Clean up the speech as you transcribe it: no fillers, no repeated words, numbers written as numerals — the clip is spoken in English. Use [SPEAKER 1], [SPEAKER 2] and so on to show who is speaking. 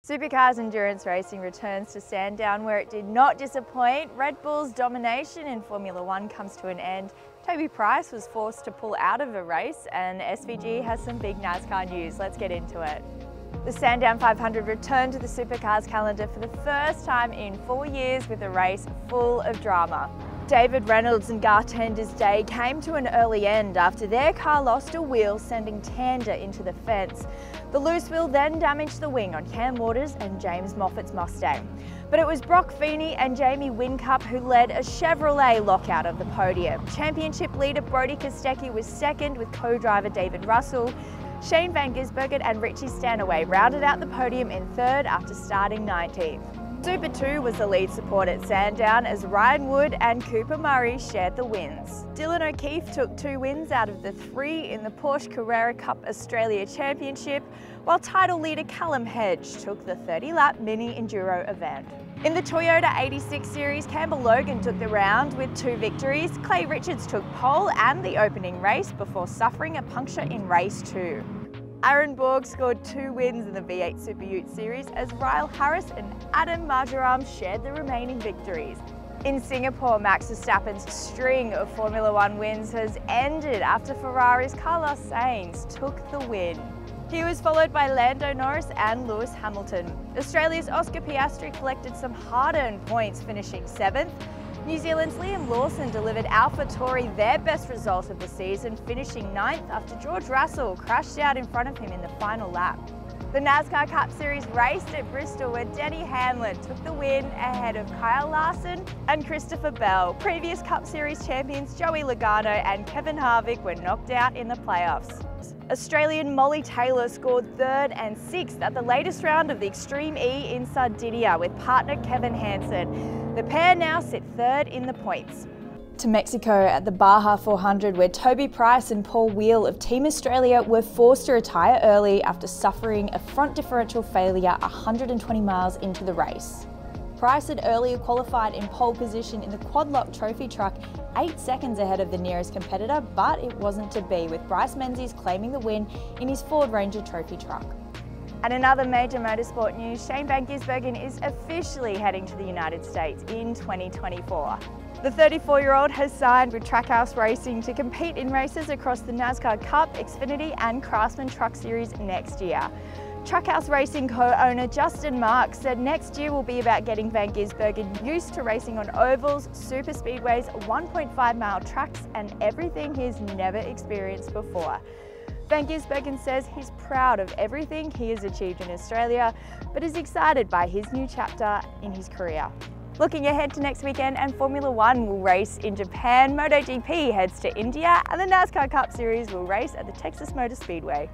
[SPEAKER 1] Supercars Endurance racing returns to Sandown, where it did not disappoint. Red Bull's domination in Formula One comes to an end. Toby Price was forced to pull out of a race, and SVG has some big NASCAR news. Let's get into it. The Sandown 500 returned to the Supercars calendar for the first time in 4 years with a race full of drama. David Reynolds and Gartender's day came to an early end after their car lost a wheel, sending Tander into the fence. The loose wheel then damaged the wing on Cam Waters and James Moffat's Mustang. But it was Brock Feeney and Jamie Whincup who led a Chevrolet lockout of the podium. Championship leader Brodie Kostecki was second, with co-driver David Russell. Shane Van Gisbergen and Richie Stanaway rounded out the podium in third after starting 19th. Super 2 was the lead support at Sandown as Ryan Wood and Cooper Murray shared the wins. Dylan O'Keefe took 2 wins out of the 3 in the Porsche Carrera Cup Australia Championship, while title leader Callum Hedge took the 30-lap mini enduro event. In the Toyota 86 Series, Campbell Logan took the round with 2 victories. Clay Richards took pole and the opening race before suffering a puncture in race 2. Aaron Borg scored 2 wins in the V8 Super Ute Series as Ryle Harris and Adam Marjoram shared the remaining victories. In Singapore, Max Verstappen's string of Formula One wins has ended after Ferrari's Carlos Sainz took the win. He was followed by Lando Norris and Lewis Hamilton. Australia's Oscar Piastri collected some hard-earned points, finishing 7th. New Zealand's Liam Lawson delivered AlphaTauri their best result of the season, finishing 9th after George Russell crashed out in front of him in the final lap. The NASCAR Cup Series raced at Bristol, where Denny Hamlin took the win ahead of Kyle Larson and Christopher Bell. Previous Cup Series champions Joey Logano and Kevin Harvick were knocked out in the playoffs. Australian Molly Taylor scored 3rd and 6th at the latest round of the Extreme E in Sardinia with partner Kevin Hansen. The pair now sit 3rd in the points. To Mexico at the Baja 400, where Toby Price and Paul Wheel of Team Australia were forced to retire early after suffering a front differential failure 120 miles into the race. Price had earlier qualified in pole position in the Quad Lock Trophy truck, 8 seconds ahead of the nearest competitor, but it wasn't to be, with Bryce Menzies claiming the win in his Ford Ranger Trophy truck. And another major motorsport news, Shane Van Gisbergen is officially heading to the United States in 2024. The 34-year-old has signed with Trackhouse Racing to compete in races across the NASCAR Cup, Xfinity and Craftsman Truck Series next year. Trackhouse Racing co-owner Justin Marks said next year will be about getting Van Gisbergen used to racing on ovals, super speedways, 1.5-mile tracks and everything he's never experienced before. Van Gisbergen says he's proud of everything he has achieved in Australia, but is excited by his new chapter in his career. Looking ahead to next weekend, and Formula One will race in Japan, MotoGP heads to India, and the NASCAR Cup Series will race at the Texas Motor Speedway.